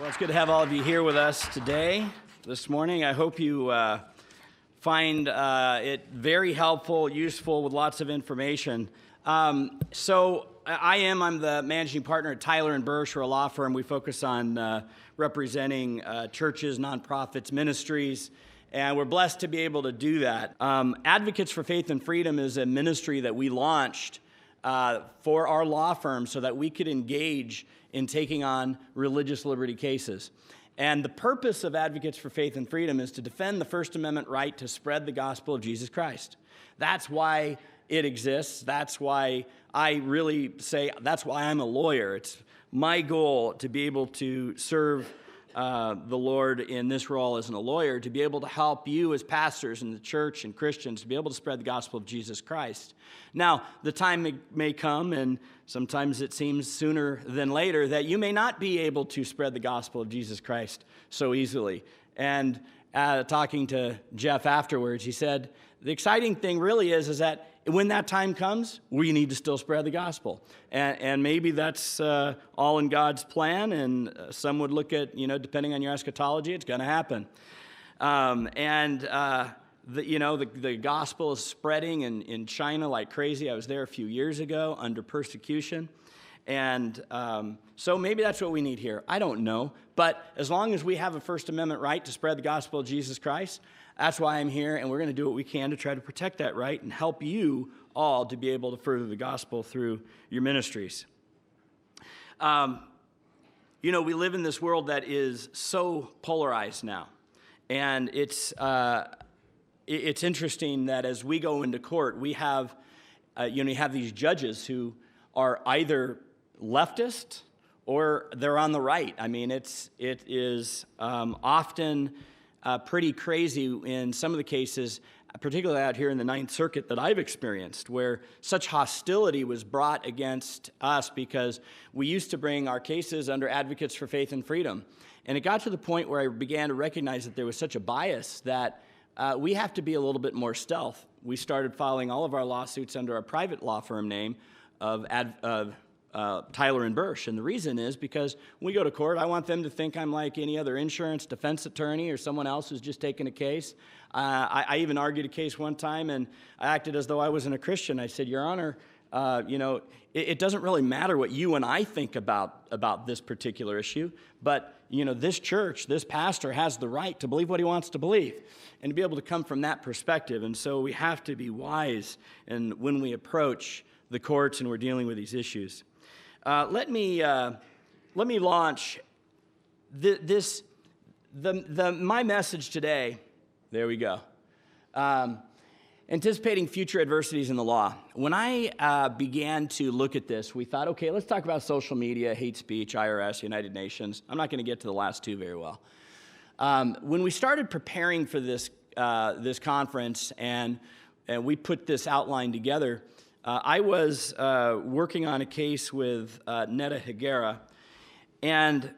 Well, it's good to have all of you here with us today, this morning. I hope you find it very helpful, useful, with lots of information. I'm the managing partner at Tyler Bursch. We're a law firm. We focus on representing churches, nonprofits, ministries, and we're blessed to be able to do that. Advocates for Faith and Freedom is a ministry that we launched for our law firm so that we could engage in taking on religious liberty cases. And the purpose of Advocates for Faith and Freedom is to defend the First Amendment right to spread the gospel of Jesus Christ. That's why it exists. That's why I really say, that's why I'm a lawyer. It's my goal to be able to serve the Lord in this role as a lawyer, to be able to help you as pastors in the church and Christians to be able to spread the gospel of Jesus Christ. Now, the time may come, and sometimes it seems sooner than later, that you may not be able to spread the gospel of Jesus Christ so easily. And talking to Jeff afterwards, he said, the exciting thing really is that when that time comes, we need to still spread the gospel. And maybe that's all in God's plan, and some would look at, depending on your eschatology, it's going to happen. The gospel is spreading in China like crazy. I was there a few years ago under persecution. And so maybe that's what we need here. I don't know. But as long as we have a First Amendment right to spread the gospel of Jesus Christ, that's why I'm here, and we're going to do what we can to try to protect that right and help you all to be able to further the gospel through your ministries. We live in this world that is so polarized now. And it's interesting that as we go into court, we have, you have these judges who are either leftist or they're on the right. I mean, it is often pretty crazy in some of the cases, particularly out here in the Ninth Circuit that I've experienced, where such hostility was brought against us because we used to bring our cases under Advocates for Faith and Freedom. And it got to the point where I began to recognize that there was such a bias that we have to be a little bit more stealth. We started filing all of our lawsuits under our private law firm name of Tyler Bursch. And the reason is because when we go to court, I want them to think I'm like any other insurance defense attorney or someone else who's just taken a case. I even argued a case one time, and I acted as though I wasn't a Christian. I said, Your Honor, it doesn't really matter what you and I think about this particular issue, but this church, this pastor has the right to believe what he wants to believe and to be able to come from that perspective. And so we have to be wise when we approach the courts and we're dealing with these issues. Let me launch my message today. There we go. Anticipating future adversities in the law. When I began to look at this, we thought, okay, let's talk about social media, hate speech, IRS, United Nations. I'm not going to get to the last two very well. When we started preparing for this conference and we put this outline together, I was working on a case with Netta Higuera, and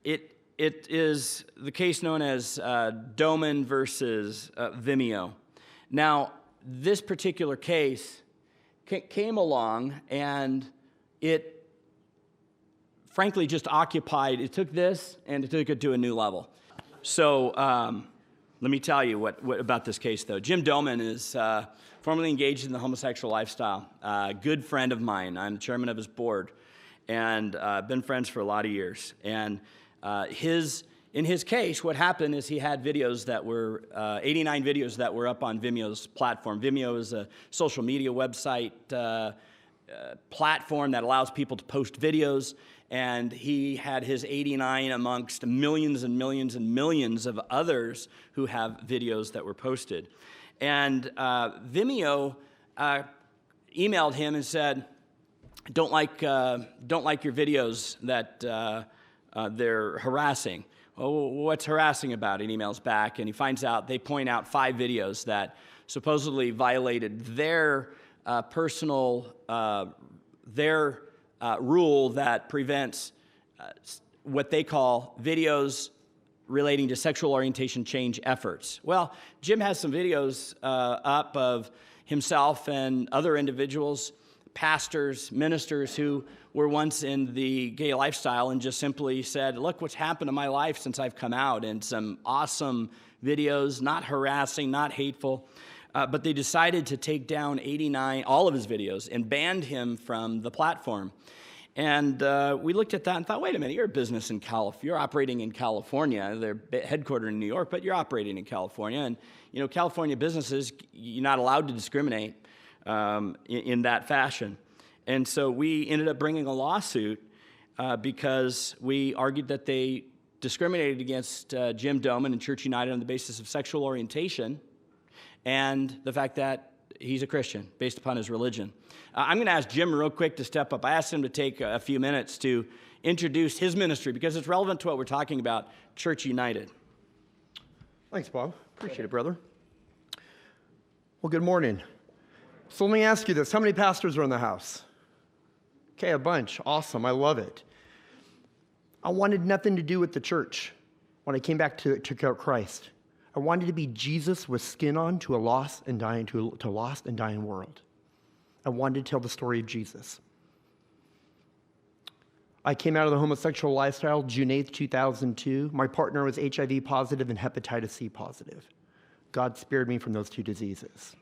it is the case known as Doman versus Vimeo. Now, this particular case came along, and it frankly just it took this and it took it to a new level. So let me tell you what about this case, though. Jim Doman is formerly engaged in the homosexual lifestyle. Good friend of mine. I'm the chairman of his board, and been friends for a lot of years. And in his case, what happened is he had videos that were 89 videos that were up on Vimeo's platform. Vimeo is a social media website platform that allows people to post videos, and he had his 89 amongst millions and millions and millions of others who have videos that were posted. And Vimeo emailed him and said, don't like your videos that they're harassing. Oh, what's harassing about it? He emails back, and he finds out they point out 5 videos that supposedly violated their personal rule that prevents what they call videos relating to sexual orientation change efforts. Well, Jim has some videos up of himself and other individuals pastors, ministers who were once in the gay lifestyle and just simply said, look what's happened to my life since I've come out, and some awesome videos, not harassing, not hateful, but they decided to take down all of his videos and banned him from the platform. And we looked at that and thought, wait a minute, you're a business in California. You're operating in California. They're headquartered in New York, but you're operating in California. And, California businesses, you're not allowed to discriminate in that fashion. And so we ended up bringing a lawsuit because we argued that they discriminated against Jim Doman and Church United on the basis of sexual orientation and the fact that he's a Christian based upon his religion. I'm going to ask Jim real quick to step up. I asked him to take a few minutes to introduce his ministry because it's relevant to what we're talking about, Church United. Thanks, Bob. Appreciate it, brother. Well, good morning. So let me ask you this. How many pastors are in the house? Okay, a bunch. Awesome. I love it. I wanted nothing to do with the church when I came back to Christ. I wanted to be Jesus with skin on to a lost and dying world. I wanted to tell the story of Jesus. I came out of the homosexual lifestyle June 8th, 2002. My partner was HIV positive and hepatitis C positive. God spared me from those two diseases.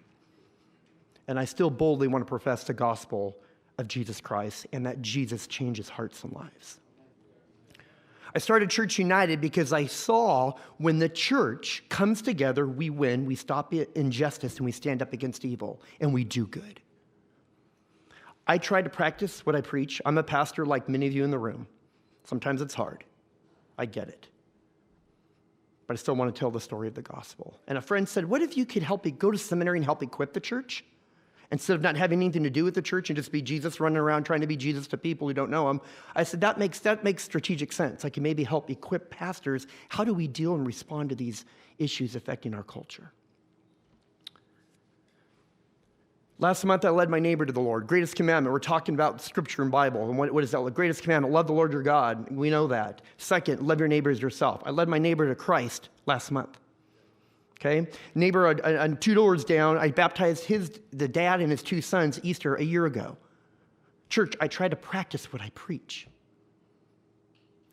And I still boldly want to profess the gospel of Jesus Christ and that Jesus changes hearts and lives. I started Church United because I saw when the church comes together, we win, we stop injustice, and we stand up against evil, and we do good. I try to practice what I preach. I'm a pastor like many of you in the room. Sometimes it's hard. I get it. But I still want to tell the story of the gospel. And a friend said, what if you could go to seminary and help equip the church? Instead of not having anything to do with the church and just be Jesus running around trying to be Jesus to people who don't know him. I said, that makes strategic sense. I can maybe help equip pastors. How do we deal and respond to these issues affecting our culture? Last month, I led my neighbor to the Lord. Greatest commandment. We're talking about scripture and Bible. And what is that? The greatest commandment, love the Lord your God. We know that. Second, love your neighbor as yourself. I led my neighbor to Christ last month. Okay? Neighbor on 2 doors down, I baptized the dad and his 2 sons Easter a year ago. Church, I try to practice what I preach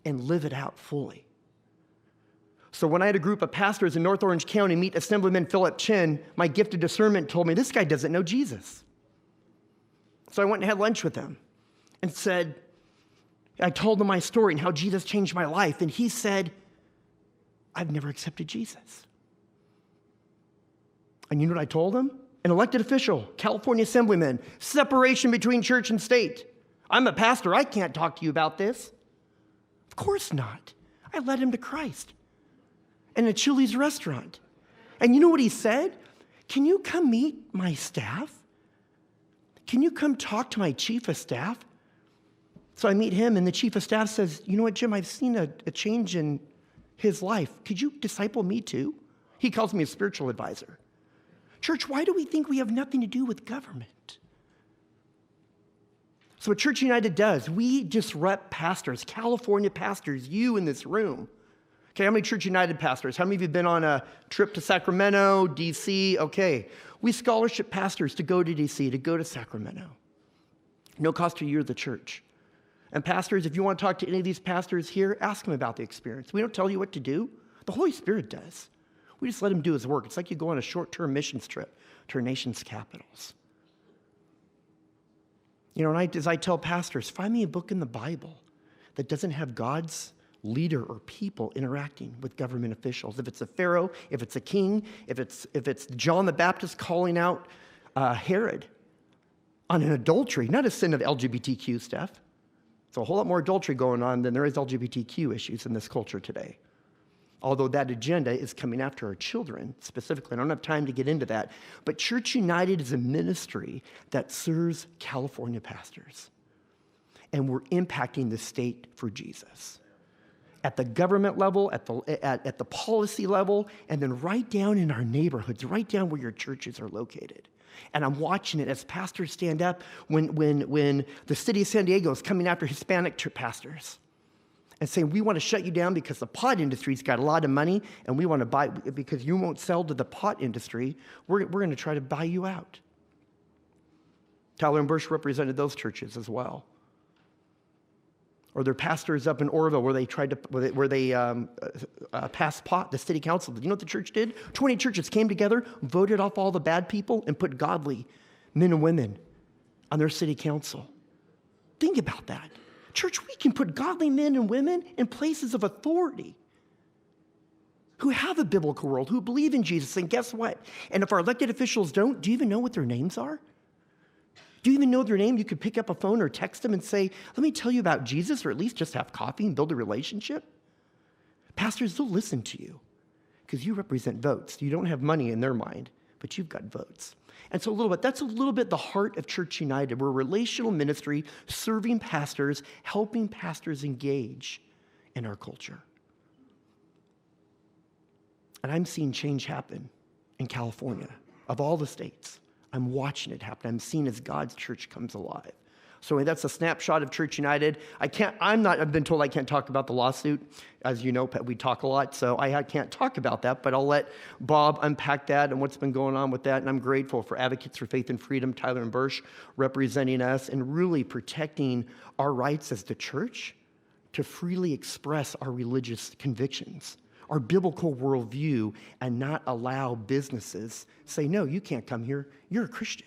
and live it out fully. So when I had a group of pastors in North Orange County meet Assemblyman Philip Chin, my gift of discernment told me, this guy doesn't know Jesus. So I went and had lunch with him and said, I told him my story and how Jesus changed my life. And he said, I've never accepted Jesus. And you know what I told him? An elected official, California Assemblyman, separation between church and state. I'm a pastor. I can't talk to you about this. Of course not. I led him to Christ in a Chili's restaurant. And you know what he said? Can you come meet my staff? Can you come talk to my chief of staff? So I meet him, and the chief of staff says, you know what, Jim, I've seen a change in his life. Could you disciple me too? He calls me a spiritual advisor. Church, why do we think we have nothing to do with government? So what Church United does, we disrupt pastors, California pastors, you in this room. Okay, how many Church United pastors? How many of you have been on a trip to Sacramento, D.C.? Okay, we scholarship pastors to go to D.C., to go to Sacramento. No cost to you or the church. And pastors, if you want to talk to any of these pastors here, ask them about the experience. We don't tell you what to do. The Holy Spirit does. We just let him do his work. It's like you go on a short-term missions trip to our nation's capitals. You know, and as I tell pastors, find me a book in the Bible that doesn't have God's leader or people interacting with government officials. If it's a pharaoh, if it's a king, if it's John the Baptist calling out Herod on an adultery, not a sin of LGBTQ stuff. There's a whole lot more adultery going on than there is LGBTQ issues in this culture today. Although that agenda is coming after our children specifically. I don't have time to get into that. But Church United is a ministry that serves California pastors. And we're impacting the state for Jesus. At the government level, at the policy level, and then right down in our neighborhoods, right down where your churches are located. And I'm watching it as pastors stand up when the city of San Diego is coming after Hispanic pastors and saying, we want to shut you down because the pot industry's got a lot of money, and we want to buy, because you won't sell to the pot industry, we're going to try to buy you out. Tyler Bursch represented those churches as well. Or their pastors up in Orville where they passed pot, the city council. Do you know what the church did? 20 churches came together, voted off all the bad people, and put godly men and women on their city council. Think about that. Church, we can put godly men and women in places of authority who have a biblical world, who believe in Jesus. And guess what? And if our elected officials don't, do you even know what their names are? Do you even know their name? You could pick up a phone or text them and say, let me tell you about Jesus, or at least just have coffee and build a relationship. Pastors, they'll listen to you because you represent votes. You don't have money in their mind, but you've got votes. And so that's a little bit the heart of Church United. We're a relational ministry serving pastors, helping pastors engage in our culture. And I'm seeing change happen in California, of all the states. I'm watching it happen. I'm seeing as God's church comes alive. So that's a snapshot of Church United. I've been told I can't talk about the lawsuit. As you know, we talk a lot, so I can't talk about that, but I'll let Bob unpack that and what's been going on with that. And I'm grateful for Advocates for Faith and Freedom, Tyler and Bursch, representing us and really protecting our rights as the church to freely express our religious convictions, our biblical worldview, and not allow businesses say, no, you can't come here. You're a Christian.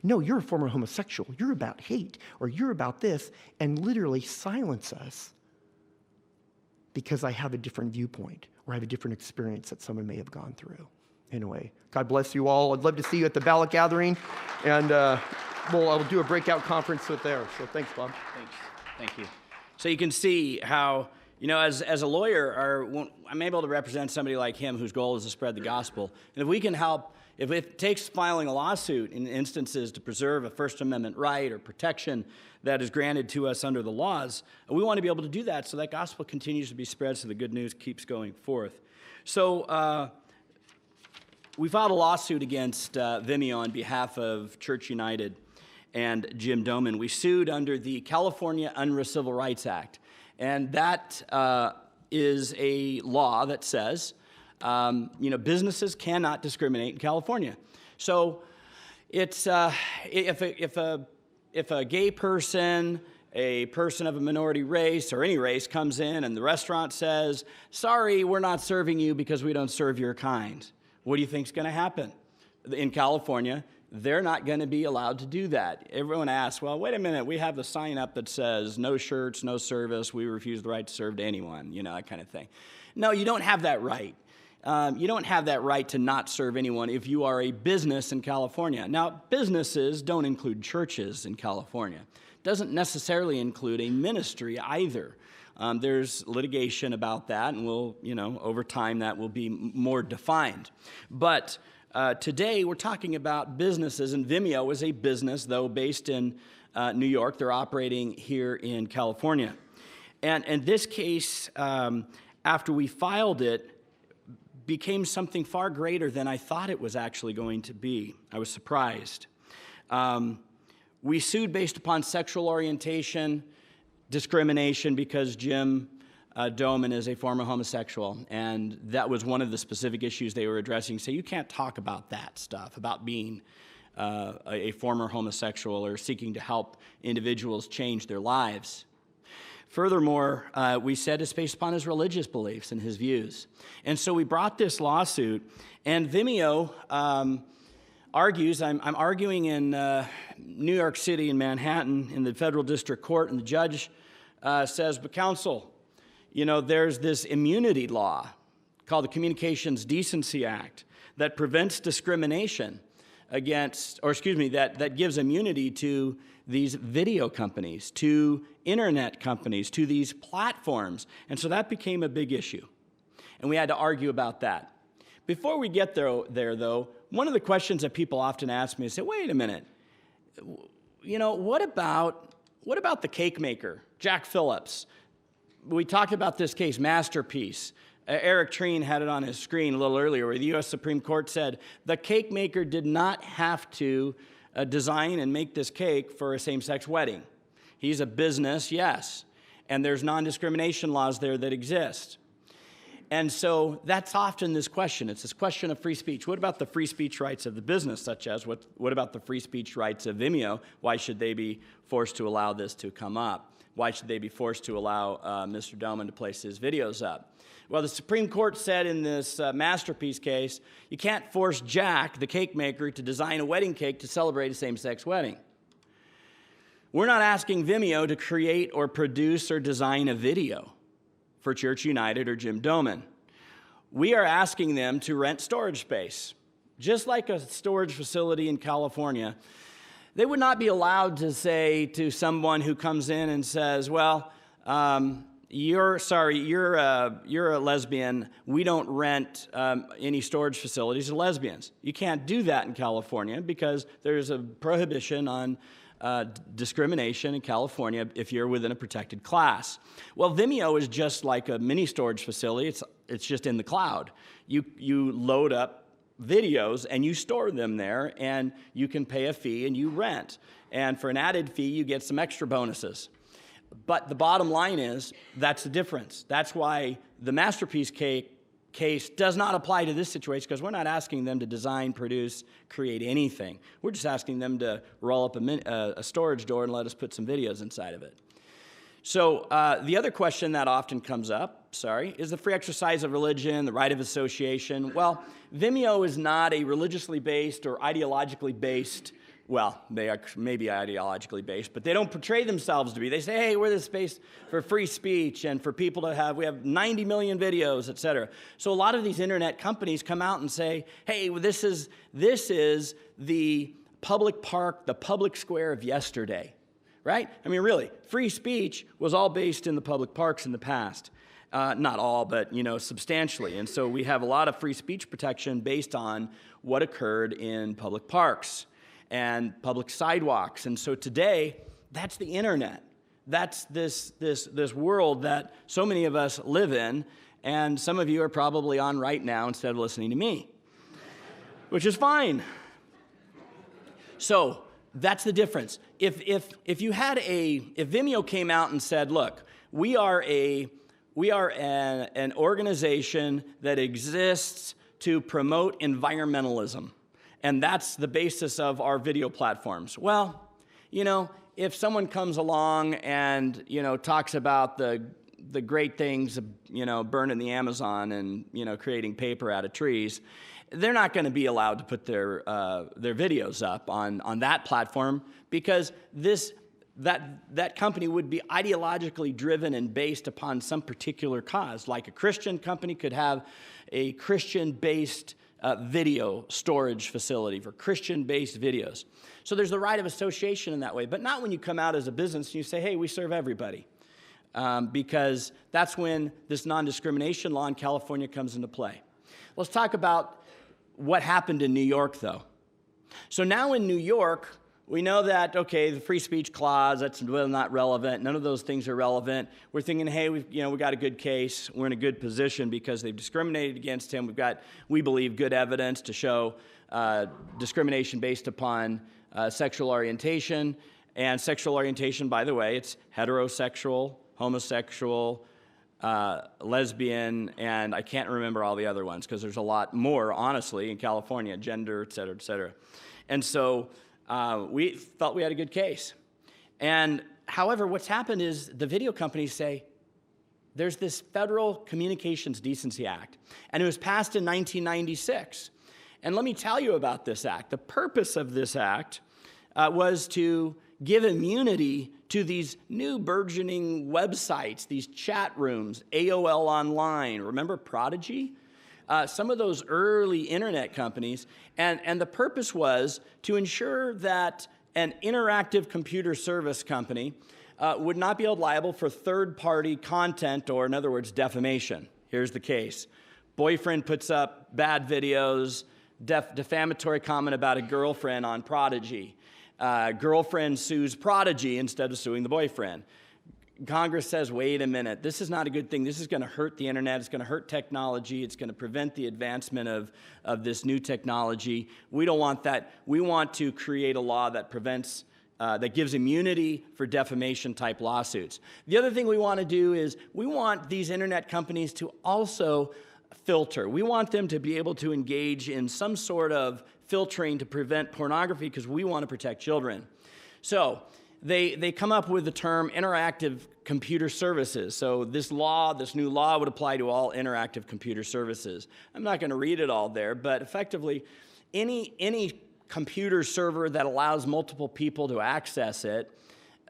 No, you're a former homosexual. You're about hate, or you're about this, and literally silence us because I have a different viewpoint or I have a different experience that someone may have gone through. Anyway, God bless you all. I'd love to see you at the ballot gathering, and I'll do a breakout conference with there. So thanks, Bob. Thanks. Thank you. So you can see how, as a lawyer, I'm able to represent somebody like him whose goal is to spread the gospel. And if we can help, if it takes filing a lawsuit in instances to preserve a First Amendment right or protection that is granted to us under the laws, we want to be able to do that so that gospel continues to be spread, so the good news keeps going forth. So we filed a lawsuit against Vimeo on behalf of Church United and Jim Doman. We sued under the California Unruh Civil Rights Act. And that is a law that says, businesses cannot discriminate in California. So it's if a gay person, a person of a minority race or any race comes in and the restaurant says, sorry, we're not serving you because we don't serve your kind, what do you think's going to happen? In California, they're not going to be allowed to do that. Everyone asks, well, wait a minute, we have the sign up that says no shirts, no service, we refuse the right to serve to anyone, that kind of thing. No, you don't have that right. You don't have that right to not serve anyone if you are a business in California. Now, businesses don't include churches in California. It doesn't necessarily include a ministry either. There's litigation about that, and over time that will be more defined. But today we're talking about businesses, and Vimeo is a business, though based in New York. They're operating here in California. And this case, after we filed it, became something far greater than I thought it was actually going to be. I was surprised. We sued based upon sexual orientation, discrimination, because Jim Doman is a former homosexual, and that was one of the specific issues they were addressing. So you can't talk about that stuff, about being a former homosexual or seeking to help individuals change their lives. Furthermore, we said it's based upon his religious beliefs and his views. And so we brought this lawsuit, and Vimeo argues, I'm arguing in New York City in Manhattan in the federal district court, and the judge says, but counsel, there's this immunity law called the Communications Decency Act that prevents discrimination that gives immunity to these video companies, to internet companies, to these platforms. And so that became a big issue. And we had to argue about that. Before we get there though, one of the questions that people often ask me is, say, wait a minute, what about the cake maker, Jack Phillips? We talked about this case, Masterpiece. Eric Treen had it on his screen a little earlier, where the U.S. Supreme Court said the cake maker did not have to design and make this cake for a same-sex wedding. He's a business, yes, and there's non-discrimination laws there that exist. And so that's often this question. It's this question of free speech. What about the free speech rights of the business, such as what about the free speech rights of Vimeo? Why should they be forced to allow this to come up? Why should they be forced to allow Mr. Doman to place his videos up? Well, the Supreme Court said in this Masterpiece case, you can't force Jack, the cake maker, to design a wedding cake to celebrate a same-sex wedding. We're not asking Vimeo to create or produce or design a video for Church United or Jim Doman. We are asking them to rent storage space. Just like a storage facility in California, they would not be allowed to say to someone who comes in and says, well, you're a lesbian, we don't rent any storage facilities to lesbians. You can't do that in California because there's a prohibition on discrimination in California if you're within a protected class. Well, Vimeo is just like a mini storage facility. It's just in the cloud. You load up videos and you store them there, and you can pay a fee and you rent. And for an added fee, you get some extra bonuses. But the bottom line is that's the difference. That's why the Masterpiece case does not apply to this situation, because we're not asking them to design, produce, create anything. We're just asking them to roll up a storage door and let us put some videos inside of it. So the other question that often comes up, is the free exercise of religion, the right of association. Well, Vimeo is not a religiously based or ideologically based. Well, they are maybe ideologically based, but they don't portray themselves to be. They say, hey, we're this space for free speech and for people to have, we have 90 million videos, et cetera. So a lot of these internet companies come out and say, hey, this is the public park, the public square of yesterday, right? I mean, really, free speech was all based in the public parks in the past. Not all, but, substantially. And so we have a lot of free speech protection based on what occurred in public parks and public sidewalks. And so today, that's the internet. That's this world that so many of us live in, and some of you are probably on right now instead of listening to me, which is fine. So that's the difference. If Vimeo came out and said, look, we are an organization that exists to promote environmentalism, and that's the basis of our video platforms. Well, if someone comes along and, talks about the great things, burning the Amazon and, creating paper out of trees, they're not going to be allowed to put their videos up on that platform, because that company would be ideologically driven and based upon some particular cause. Like a Christian company could have a Christian-based video storage facility for Christian-based videos. So there's the right of association in that way, but not when you come out as a business and you say, hey, we serve everybody. Because that's when this non-discrimination law in California comes into play. Let's talk about what happened in New York, though. So now in New York, we know that, okay, the free speech clause, that's not relevant. None of those things are relevant. We're thinking, hey, we got a good case. We're in a good position because they've discriminated against him. We've got, we believe, good evidence to show discrimination based upon sexual orientation. And sexual orientation, by the way, it's heterosexual, homosexual, lesbian, and I can't remember all the other ones because there's a lot more, honestly, in California, gender, et cetera, et cetera. And so we felt we had a good case. And however, what's happened is the video companies say, there's this Federal Communications Decency Act, and it was passed in 1996. And let me tell you about this act. The purpose of this act was to give immunity to these new burgeoning websites, these chat rooms, AOL Online, remember Prodigy? Some of those early internet companies, and the purpose was to ensure that an interactive computer service company would not be held liable for third-party content, or in other words, defamation. Here's the case. Boyfriend puts up bad videos, defamatory comment about a girlfriend on Prodigy. Girlfriend sues Prodigy instead of suing the boyfriend. Congress says, wait a minute, this is not a good thing. This is going to hurt the internet. It's going to hurt technology. It's going to prevent the advancement of this new technology. We don't want that. We want to create a law that prevents, that gives immunity for defamation-type lawsuits. The other thing we want to do is we want these internet companies to also filter. We want them to be able to engage in some sort of filtering to prevent pornography because we want to protect children. So they come up with the term interactive computer services. So this new law would apply to all interactive computer services. I'm not going to read it all there, but effectively any computer server that allows multiple people to access it,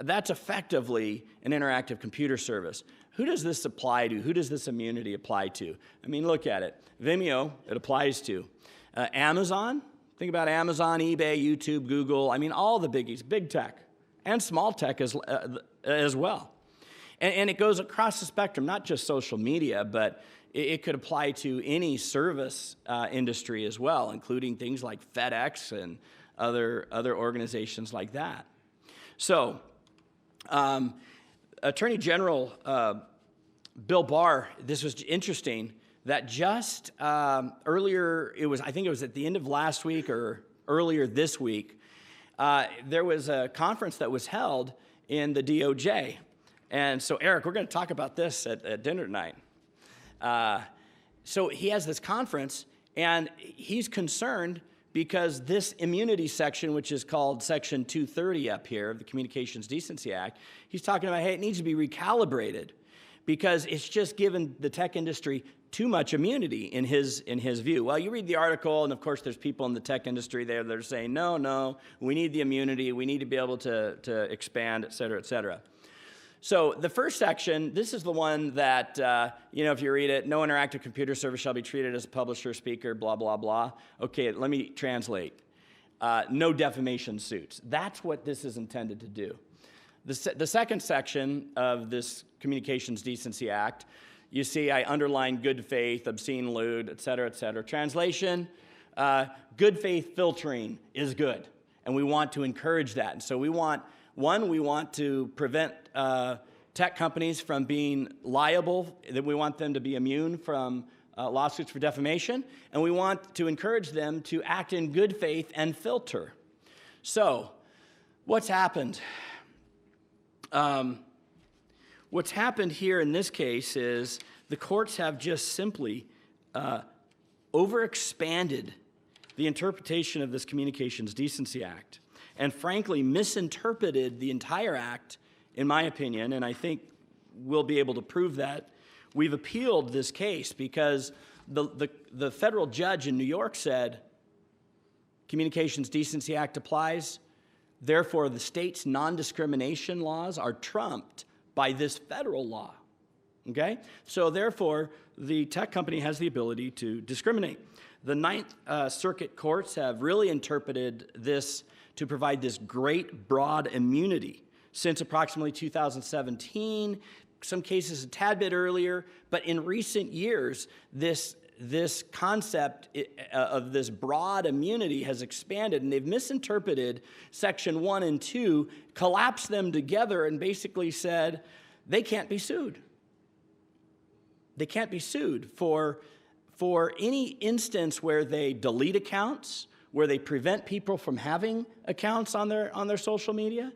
that's effectively an interactive computer service. Who does this apply to? Who does this immunity apply to? I mean, look at it. Vimeo, it applies to. Amazon, think about Amazon, eBay, YouTube, Google. I mean, all the biggies, big tech and small tech as well. And it goes across the spectrum, not just social media, but it could apply to any service industry as well, including things like FedEx and other organizations like that. So, Attorney General Bill Barr, this was interesting, that just earlier, I think it was at the end of last week or earlier this week, there was a conference that was held in the DOJ. And so, Eric, we're going to talk about this at dinner tonight. So he has this conference, and he's concerned because this immunity section, which is called Section 230 up here of the Communications Decency Act, he's talking about, hey, it needs to be recalibrated because it's just given the tech industry too much immunity in his view. Well, you read the article, and of course there's people in the tech industry there that are saying, no, we need the immunity, we need to be able to expand, et cetera, et cetera. So the first section, this is the one that, if you read it, no interactive computer service shall be treated as a publisher, speaker, blah, blah, blah. Okay, let me translate. No defamation suits. That's what this is intended to do. The second section of this Communications Decency Act, you see I underlined good faith, obscene, lewd, et cetera, et cetera. Translation, good faith filtering is good, and we want to encourage that. And so we want to prevent tech companies from being liable, that we want them to be immune from lawsuits for defamation, and we want to encourage them to act in good faith and filter. So, what's happened? What's happened here in this case is the courts have just simply overexpanded the interpretation of this Communications Decency Act, and frankly misinterpreted the entire act, in my opinion, and I think we'll be able to prove that. We've appealed this case because the federal judge in New York said, Communications Decency Act applies, therefore the state's non-discrimination laws are trumped by this federal law, okay? So therefore, the tech company has the ability to discriminate. The Ninth Circuit courts have really interpreted this to provide this great broad immunity since approximately 2017, some cases a tad bit earlier, but in recent years, this concept of this broad immunity has expanded, and they've misinterpreted Section 1 and 2, collapsed them together, and basically said they can't be sued. They can't be sued for any instance where they delete accounts, where they prevent people from having accounts on their social media.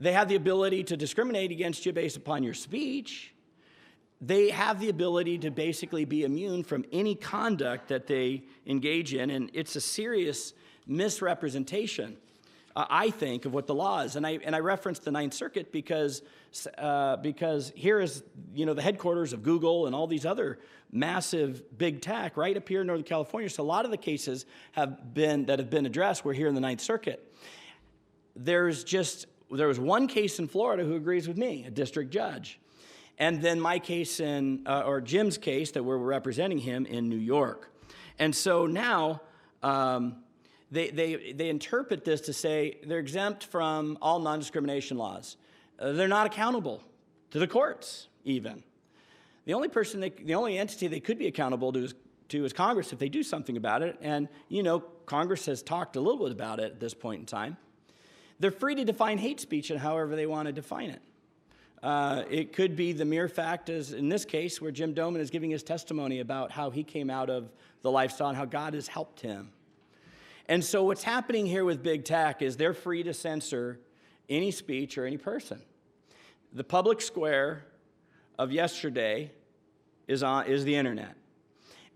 They have the ability to discriminate against you based upon your speech. They have the ability to basically be immune from any conduct that they engage in, and it's a serious misrepresentation, I think, of what the law is. And I referenced the Ninth Circuit because here is, the headquarters of Google and all these other massive big tech right up here in Northern California. So a lot of the cases that have been addressed were here in the Ninth Circuit. There was one case in Florida who agrees with me, a district judge. And then my case or Jim's case that we're representing him in New York. And so now they interpret this to say they're exempt from all non-discrimination laws. They're not accountable to the courts even. The only entity they could be accountable to is Congress if they do something about it. And Congress has talked a little bit about it at this point in time. They're free to define hate speech and however they want to define it. It could be the mere fact, as in this case, where Jim Doman is giving his testimony about how he came out of the lifestyle and how God has helped him. And so what's happening here with big tech is they're free to censor any speech or any person. The public square of yesterday is the internet.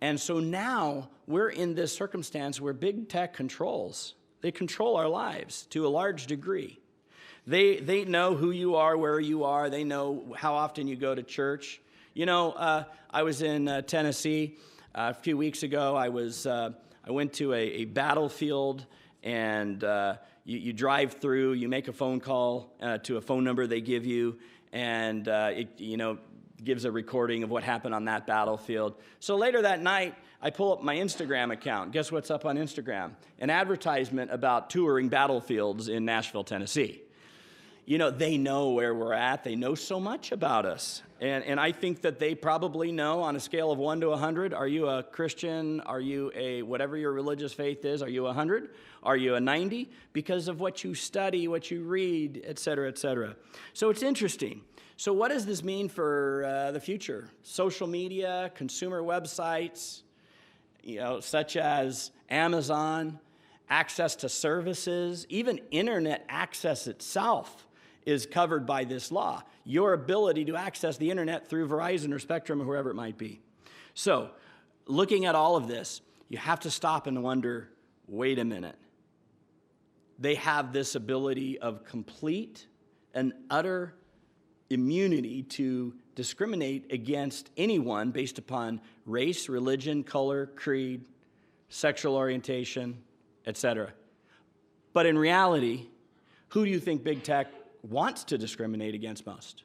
And so now we're in this circumstance where big tech controls. They control our lives to a large degree. They know who you are, where you are. They know how often you go to church. You know, I was in Tennessee a few weeks ago. I went to a battlefield, and you drive through. You make a phone call to a phone number they give you, and it gives a recording of what happened on that battlefield. So later that night, I pull up my Instagram account. Guess what's up on Instagram? An advertisement about touring battlefields in Nashville, Tennessee. You know, they know where we're at. They know so much about us. And I think that they probably know on a scale of 1 to 100, are you a Christian? Are you whatever your religious faith is, are you 100? Are you a 90? Because of what you study, what you read, et cetera, et cetera. So it's interesting. So what does this mean for the future? Social media, consumer websites, such as Amazon, access to services, even internet access itself is covered by this law. Your ability to access the internet through Verizon or Spectrum or whoever it might be. So, looking at all of this, you have to stop and wonder, wait a minute. They have this ability of complete and utter immunity to discriminate against anyone based upon race, religion, color, creed, sexual orientation, etc. But in reality, who do you think big tech wants to discriminate against most?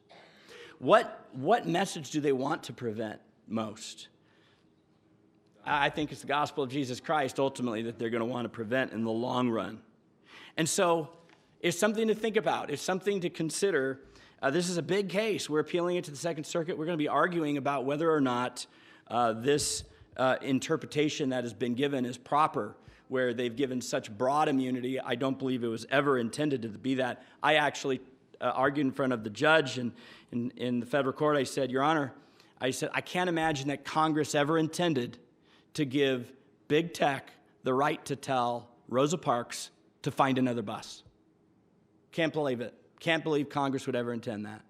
What message do they want to prevent most? I think it's the gospel of Jesus Christ, ultimately, that they're going to want to prevent in the long run. And so it's something to think about. It's something to consider. This is a big case. We're appealing it to the Second Circuit. We're going to be arguing about whether or not this interpretation that has been given is proper, where they've given such broad immunity. I don't believe it was ever intended to be that. I actually argued in front of the judge in the federal court. I said, Your Honor, I can't imagine that Congress ever intended to give big tech the right to tell Rosa Parks to find another bus. Can't believe it. Can't believe Congress would ever intend that.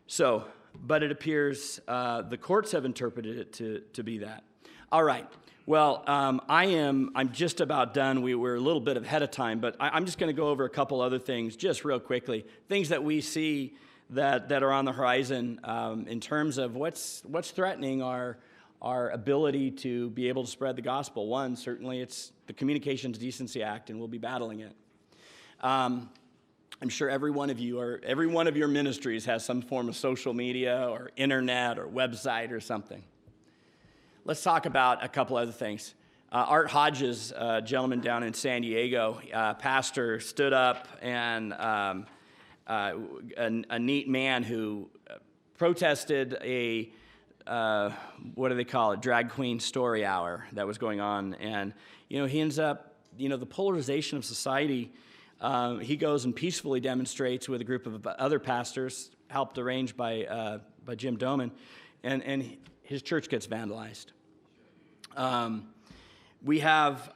So, but it appears the courts have interpreted it to be that. All right. Well, I'm just about done. We're a little bit ahead of time, but I'm just going to go over a couple other things just real quickly. Things that we see that are on the horizon in terms of what's threatening our ability to be able to spread the gospel. One, certainly it's the Communications Decency Act, and we'll be battling it. I'm sure every one of your ministries has some form of social media or internet or website or something. Let's talk about a couple other things. Art Hodges, a gentleman down in San Diego, pastor, stood up, and a neat man who protested a, what do they call it, drag queen story hour that was going on. And, he ends up, the polarization of society, he goes and peacefully demonstrates with a group of other pastors, helped arranged by Jim Doman, and his church gets vandalized. We have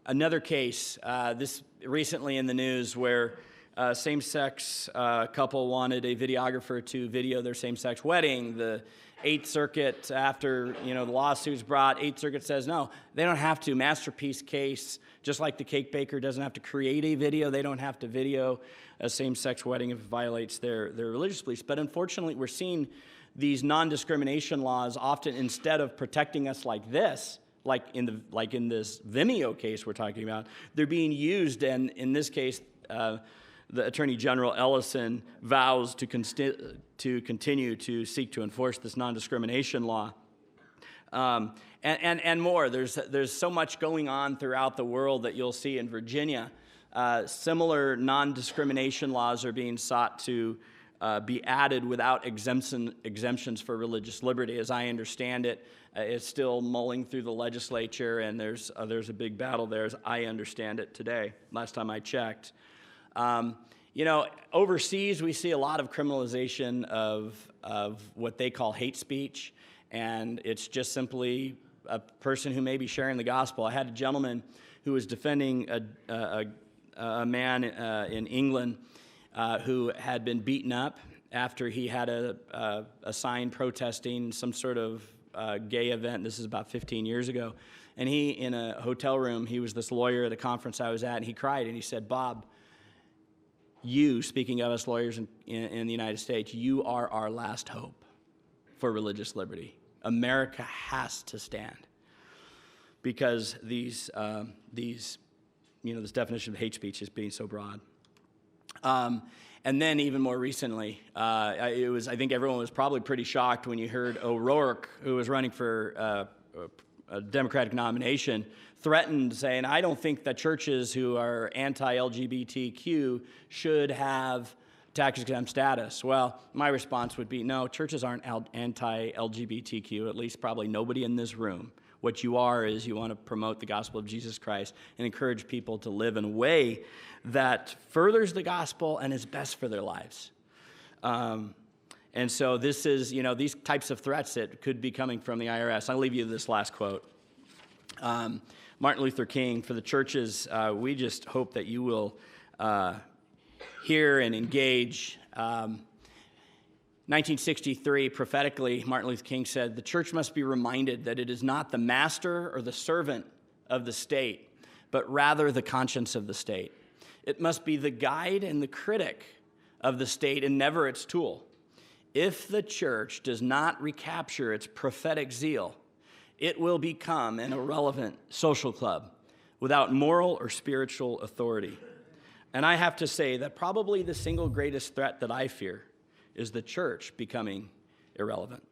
another case, this recently in the news, where a same-sex couple wanted a videographer to video their same-sex wedding. The Eighth Circuit, after the lawsuit was brought, Eighth Circuit says no, they don't have to. Masterpiece case, just like the cake baker doesn't have to create a video, they don't have to video a same-sex wedding if it violates their religious beliefs. But unfortunately, we're seeing these non-discrimination laws often, instead of protecting us like this, like in this Vimeo case we're talking about, they're being used, and in this case, the Attorney General Ellison vows to continue to seek to enforce this non-discrimination law. And more. There's so much going on throughout the world that you'll see in Virginia. Similar non-discrimination laws are being sought to be added without exemptions for religious liberty. As I understand it, it's still mulling through the legislature, and there's a big battle there, as I understand it today, last time I checked. Overseas, we see a lot of criminalization of what they call hate speech, and it's just simply a person who may be sharing the gospel. I had a gentleman who was defending a man in England who had been beaten up after he had a sign protesting some sort of gay event. This is about 15 years ago. And he, in a hotel room, he was this lawyer at a conference I was at, and he cried, and he said, Bob, you, speaking of us lawyers in the United States, you are our last hope for religious liberty. America has to stand because this definition of hate speech is being so broad. And then even more recently, I think everyone was probably pretty shocked when you heard O'Rourke, who was running for a Democratic nomination, threatened saying, I don't think that churches who are anti-LGBTQ should have tax-exempt status. Well, my response would be, no, churches aren't anti-LGBTQ, at least probably nobody in this room. What you are is you want to promote the gospel of Jesus Christ and encourage people to live in a way that furthers the gospel and is best for their lives. And so this is, these types of threats that could be coming from the IRS. I'll leave you this last quote. Martin Luther King, for the churches, we just hope that you will hear and engage. 1963, prophetically, Martin Luther King said, the church must be reminded that it is not the master or the servant of the state, but rather the conscience of the state. It must be the guide and the critic of the state and never its tool. If the church does not recapture its prophetic zeal, it will become an irrelevant social club without moral or spiritual authority. And I have to say that probably the single greatest threat that I fear is the church becoming irrelevant.